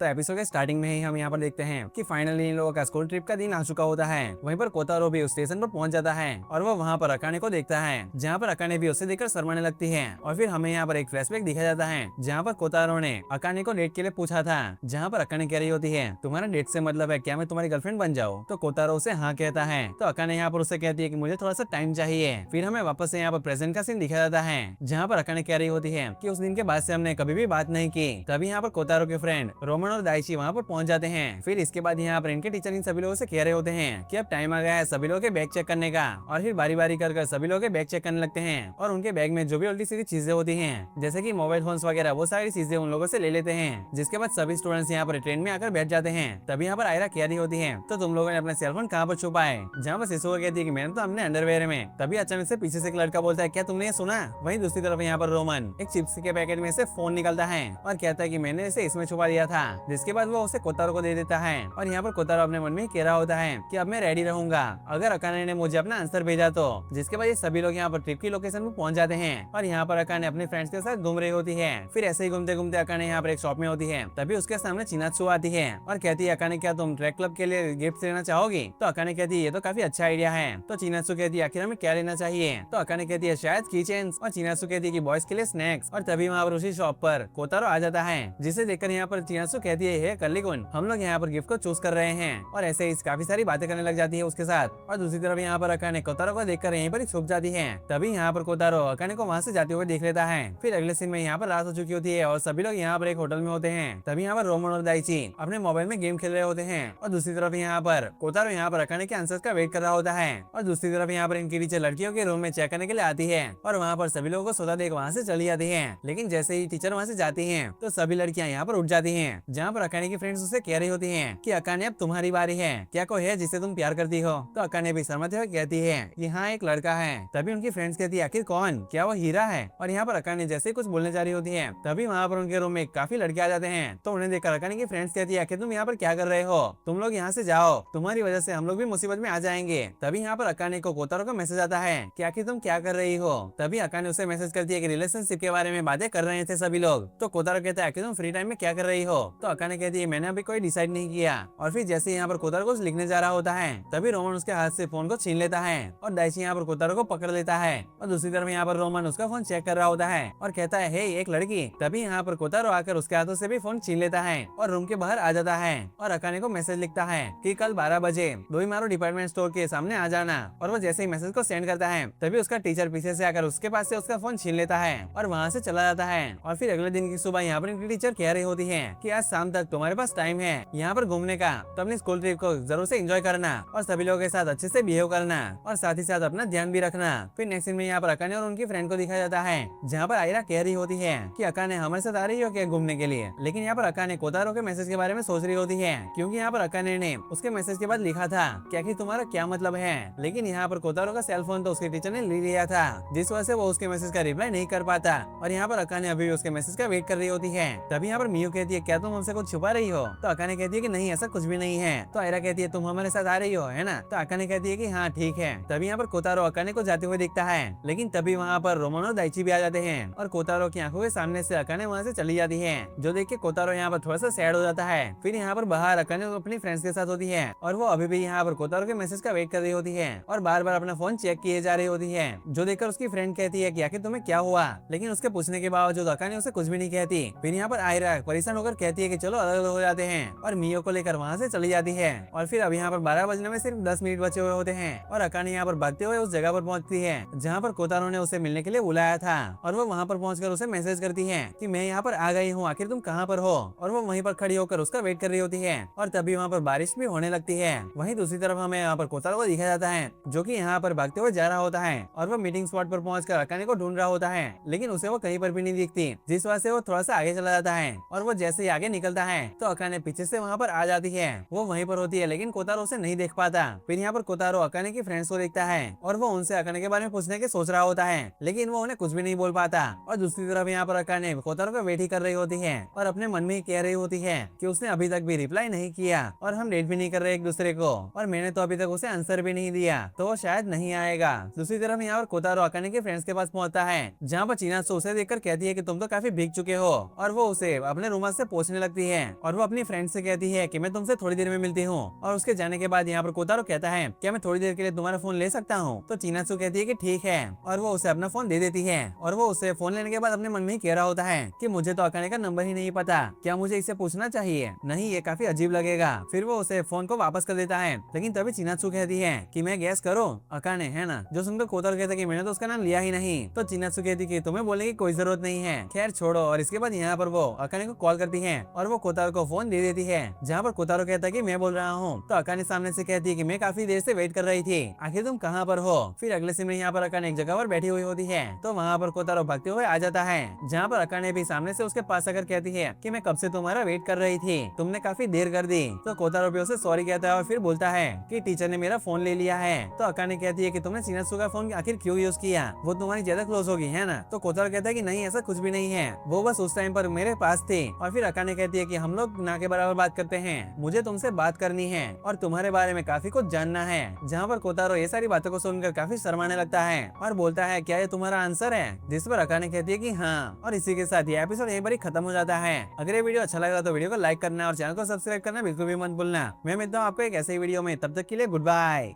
तो एपिसोड के स्टार्टिंग में ही हम यहाँ पर देखते हैं कि फाइनली इन लोगों का स्कूल ट्रिप का दिन आ चुका होता है। वहीं पर कोतारो भी उस स्टेशन पर पहुंच जाता है और वो वहाँ पर अकाने को देखता है, जहाँ पर अकाने भी उसे देखकर शर्माने लगती है। और फिर हमें यहाँ पर एक फ्लैशबैक दिखाया जाता है जहाँ पर कोतारो ने अकाने को डेट के लिए पूछा था, जहाँ पर अकाने कह रही होती है तुम्हारा डेट से मतलब है क्या मैं तुम्हारी गर्लफ्रेंड बन जाऊँ। तो कोतारो उसे हाँ कहता है। तो अकाने यहाँ पर उसे कहती है कि मुझे थोड़ा सा टाइम चाहिए। फिर हमें वापस से यहाँ पर प्रेजेंट का सीन दिखाया जाता है, जहाँ पर अकाने कह रही होती है कि उस दिन के बाद से हमने कभी भी बात नहीं की। तभी यहाँ पर कोतारो के फ्रेंड रोमन और दाइची वहाँ पर पहुंच जाते हैं। फिर इसके बाद यहाँ पर इनके टीचर इन सभी लोगों से कह रहे होते हैं कि अब टाइम आ गया है सभी लोगों के बैग चेक करने का। और फिर बारी बारी कर सभी लोग के बैग चेक करने लगते हैं और उनके बैग में जो भी उल्टी सीधी चीजें होती हैं जैसे कि मोबाइल फोन्स वगैरह वो सारी चीजें उन लोगों से ले लेते हैं। जिसके बाद सभी स्टूडेंट्स यहाँ पर ट्रेन में आकर बैठ जाते हैं। तभी यहाँ पर आयरा कह रही होती है तो तुम लोगों ने अपना सेलफोन कहाँ पर छुपा है, जहाँ पर शिशु कहती है कि मैंने तो हमने अंडरवेयर में। तभी अचानक से पीछे से एक लड़का बोलता है क्या तुमने ये सुना। वहीं दूसरी तरफ यहाँ पर रोमन एक चिप्स के पैकेट में से फोन निकलता है और कहता है कि मैंने इसे इसमें छुपा दिया था। जिसके बाद वो उसे कोतारो को दे देता है और यहाँ पर कोतारो अपने मन में कह रहा होता है कि अब मैं रेडी रहूंगा अगर अकाने ने मुझे अपना आंसर भेजा तो। जिसके बाद ये सभी लोग यहाँ पर ट्रिप की लोकेशन पर पहुंच जाते हैं और यहाँ पर अकाने अपने फ्रेंड्स के साथ घूम रही होती है। फिर ऐसे ही घूमते घूमते अकाने यहाँ पर एक शॉप में होती है। तभी उसके सामने चिनात्सु आती है और कहती है अकाने क्या तुम ट्रैक क्लब के लिए गिफ्ट लेना चाहोगी। तो अकाने कहती है ये तो काफी अच्छा आइडिया है। तो चिनात्सु कहती है आखिर हमें क्या लेना चाहिए। तो अकाने कहती है शायद कीचेन्स और चिनात्सु कहती है कि बॉयज के लिए स्नैक्स। और तभी वहाँ पर उसी शॉप पर कोतारो आ जाता है, जिसे देखकर यहाँ पर चिनात्सु कहती है हे कल्लीकुन हम लोग यहाँ पर गिफ्ट को चूज कर रहे हैं। और ऐसे ही काफी सारी बातें करने लग जाती है उसके साथ। और दूसरी तरफ यहाँ पर अकाने कोतारो को देखकर यहीं पर ही छुप जाती है। तभी यहाँ पर कोतारो अकाने को वहाँ से जाते हुए देख लेता है। फिर अगले सीन में यहाँ पर रात हो चुकी होती है और सभी लोग यहाँ पर एक होटल में होते हैं। तभी यहाँ पर रोमन और दाइची अपने मोबाइल में गेम खेल रहे होते हैं और दूसरी तरफ यहाँ पर कोतारो यहाँ पर अकाने के आंसर्स का वेट कर रहा होता है। और दूसरी तरफ यहाँ पर इनकी टीचर लड़कियों के रूम में चेक करने के लिए आती है और वहाँ पर सभी लोगों को सोता देख वहाँ से चली जाती है। लेकिन जैसे ही टीचर वहाँ से जाती है तो सभी लड़कियाँ यहाँ पर उठ जाती है, जहाँ पर अकाने की फ्रेंड्स उसे कह रही होती है कि अकाने अब तुम्हारी बारी है, क्या कोई है जिसे तुम प्यार करती हो। तो अकाने भी शर्माते हुए कहती है कि हाँ एक लड़का है। तभी उनकी फ्रेंड्स कहती है आखिर कौन, क्या वो हीरा है। और यहाँ पर अकाने जैसे ही कुछ बोलने जा रही होती है तभी वहाँ पर उनके रूम में काफी लड़के आ जाते हैं। तो उन्हें देखकर अकाने की फ्रेंड्स कहती है आखिर तुम यहाँ पर क्या कर रहे हो, तुम लोग यहाँ से जाओ, तुम्हारी वजह से हम लोग भी मुसीबत में आ जाएंगे। तभी यहाँ पर अकाने को कोतारो का मैसेज आता है कि आखिर तुम क्या कर रही हो। तभी अकाने उसे मैसेज करती है कि रिलेशनशिप के बारे में बातें कर रहे थे सभी लोग। तो कोतारो कहता है कि तुम फ्री टाइम में क्या कर रही हो। तो अकाने कहती है मैंने अभी कोई डिसाइड नहीं किया। और फिर जैसे यहाँ पर कोतारो कुछ लिखने जा रहा होता है तभी रोमन उसके हाथ से फोन को छीन लेता है और दाइची यहाँ पर कोतारो को पकड़ लेता है। और दूसरी तरफ यहाँ पर रोमन उसका फोन चेक कर रहा होता है और कहता है हे एक लड़की। तभी यहाँ पर कोतारो आकर उसके हाथों से भी फोन छीन लेता है और रूम के बाहर आ जाता है और अकाने को मैसेज लिखता है कि कल 12 बजे दोईमारू डिपार्टमेंट स्टोर के सामने आ जाना। और वो जैसे ही मैसेज को सेंड करता है तभी उसका टीचर पीछे से आकर उसके पास से उसका फोन छीन लेता है और वहाँ से चला जाता है। और फिर अगले दिन की सुबह यहाँ पर इनकी टीचर कह रही होती है कि आज शाम तक तुम्हारे पास टाइम है यहाँ पर घूमने का, तो अपनी स्कूल ट्रिप को जरूर से एंजॉय करना और सभी लोगों के साथ अच्छे से बिहेव करना और साथ ही साथ अपना ध्यान भी रखना। फिर नेक्स्ट सीन में यहाँ पर अकाने और उनकी फ्रेंड को दिखाया जाता है, जहाँ पर आयरा कह रही होती है कि अकाने हमारे साथ आ रही हो क्या घूमने के लिए। लेकिन यहाँ पर अकाने कोतारो के मैसेज के बारे में सोच रही होती है, क्योंकि यहाँ पर अकाने ने उसके मैसेज के बाद लिखा था क्या कि तुम्हारा क्या मतलब है। लेकिन यहाँ पर कोतारो का सेल फोन तो उसके टीचर ने ले लिया था, जिस वजह से वो उसके मैसेज का रिप्लाई नहीं कर पाता। और यहाँ पर अकाने अभी भी उसके मैसेज का वेट कर रही होती है। तभी यहाँ पर मियू कहती है क्या तुम हमसे कुछ छुपा रही हो। तो अकाने कहती है कि नहीं ऐसा कुछ भी नहीं है। तो आयरा कहती है तुम हमारे साथ आ रही हो है ना। तो अकाने कहती है कि हाँ ठीक है। तभी यहाँ पर कोतारो अकाने को जाते हुए दिखता है, लेकिन तभी वहाँ पर रोमन और दाइची भी आ जाते हैं और कोतारो की आंखों के सामने से अकाने वहाँ से चली जाती है, जो देख के कोतारो यहाँ पर थोड़ा सा सैड हो जाता है। फिर यहाँ पर बाहर अकाने अपनी फ्रेंड्स के साथ होती है और वो अभी भी यहाँ पर कोतारो के मैसेज का वेट कर रही होती है और बार बार अपना फोन चेक किए जा रही होती है, जो देखकर उसकी फ्रेंड कहती है कि आखिर तुम्हें क्या हुआ। लेकिन उसके पूछने के बावजूद अकाने उसे कुछ भी नहीं कहती। फिर यहाँ पर आयरा परेशान होकर कहती है कि चलो अलग अलग हो जाते हैं और मियो को लेकर वहाँ से चली जाती है। और फिर अब यहाँ पर 12 बजने में सिर्फ 10 मिनट बचे हुए होते हैं और अकाने यहाँ पर भागते हुए उस जगह पर पहुंचती है जहाँ पर कोतारो ने उसे मिलने के लिए बुलाया था। और वो वहाँ पर पहुंचकर उसे मैसेज करती है कि मैं यहाँ पर आ गई हूँ, आखिर तुम कहाँ पर हो। और वो वहीं पर खड़ी होकर उसका वेट कर रही होती है और तभी वहाँ पर बारिश भी होने लगती है। वहीं दूसरी तरफ हमें यहाँ पर कोतारो को दिखाया जाता है, जो कि यहाँ पर भागते हुए जा रहा होता है और वो मीटिंग स्पॉट पर पहुंचकर अकाने को ढूंढ रहा होता है, लेकिन उसे वो कहीं पर भी नहीं दिखती, जिस वजह से वो थोड़ा सा आगे चला जाता है। और वो जैसे ही आगे निकलता है तो अकाने पीछे से वहाँ पर आ जाती है। वो वहीं पर होती है लेकिन कोतारो उसे नहीं देख पाता। फिर यहाँ पर कोतारो अकाने की फ्रेंड्स को देखता है और वो उनसे अकाने के बारे में पूछने की सोच रहा होता है, लेकिन वो उन्हें कुछ भी नहीं बोल पाता। और दूसरी तरफ यहाँ पर अकाने कोतारो का वेट ही कर रही होती है और अपने मन में ही कह रही होती है कि उसने अभी तक भी रिप्लाई नहीं किया और हम डेट भी नहीं कर रहे एक दूसरे को, और मैंने तो अभी तक उसे आंसर भी नहीं दिया, तो वो शायद नहीं आएगा। दूसरी तरफ यहाँ पर कोतारो अकाने के फ्रेंड्स के पास पहुंचता है, जहाँ पर चिनात्सु उसे देखकर कहती है कि तुम तो काफी भीग चुके हो और वो उसे अपने रूम से पूछने लगती लगती है और वो अपनी फ्रेंड से कहती है कि मैं तुमसे थोड़ी देर में मिलती हूँ। और उसके जाने के बाद यहाँ पर कोतारो कहता है क्या मैं थोड़ी देर के लिए तुम्हारा फोन ले सकता हूँ। तो चिनात्सु कहती है कि ठीक है और वो उसे अपना फोन दे देती है। और वो उसे फोन लेने के बाद अपने मन में ही कह रहा होता है कि मुझे तो अकाने का नंबर ही नहीं पता, क्या मुझे इसे पूछना चाहिए? नहीं, ये काफी अजीब लगेगा। फिर वो उसे फोन को वापस कर देता है। लेकिन तभी चिनात्सु कहती है कि मैं गैस करो, अकाने है ना। जो सुनकर कोतारो कहता है कि मैंने तो उसका नाम लिया ही नहीं। तो चिनात्सु कहती कि तुम्हें बोलने की कोई जरूरत नहीं है, खैर छोड़ो। और इसके बाद यहाँ पर वो अकाने को कॉल करती है और वो कोतारो को फोन दे देती है। जहाँ पर कोतारो कहता है कि मैं बोल रहा हूँ। तो अकाने सामने से कहती है कि मैं काफी देर से वेट कर रही थी, आखिर तुम कहाँ पर हो? फिर अगले सीन में यहाँ पर अकाने एक जगह पर बैठी हुई होती है। तो वहाँ पर कोतारो भागते हुए आ जाता है। जहाँ पर अकाने भी सामने से उसके पास आकर कहती है कि मैं कब से तुम्हारा वेट कर रही थी, तुमने काफी देर कर दी। तो कोतारो भी उसे सॉरी कहता है और फिर बोलता है कि टीचर ने मेरा फोन ले लिया है। तो अकाने कहती है कि तुमने चिनात्सु का फोन आखिर क्यों यूज किया, वो तुम्हारी ज्यादा क्लोज होगी है ना। तो कोतारो कहता है कि नहीं, ऐसा कुछ भी नहीं है, वो बस उस टाइम पर मेरे पास थी। और फिर अकाने कहती है कि हम लोग ना के बराबर बात करते हैं, मुझे तुमसे बात करनी है और तुम्हारे बारे में काफी कुछ जानना है। जहाँ पर कोतारो ये सारी बातों को सुनकर काफी शर्माने लगता है और बोलता है क्या ये तुम्हारा आंसर है? जिस पर अकाने कहती है कि हाँ। और इसी के साथ ये एपिसोड यहीं पर ही खत्म हो जाता है। अगर ये वीडियो अच्छा लगा तो वीडियो को लाइक करना और चैनल को सब्सक्राइब करना बिल्कुल भी मत भूलना। मैं मिलता हूँ आपको एक ऐसे ही वीडियो में, तब तक के लिए गुड बाय।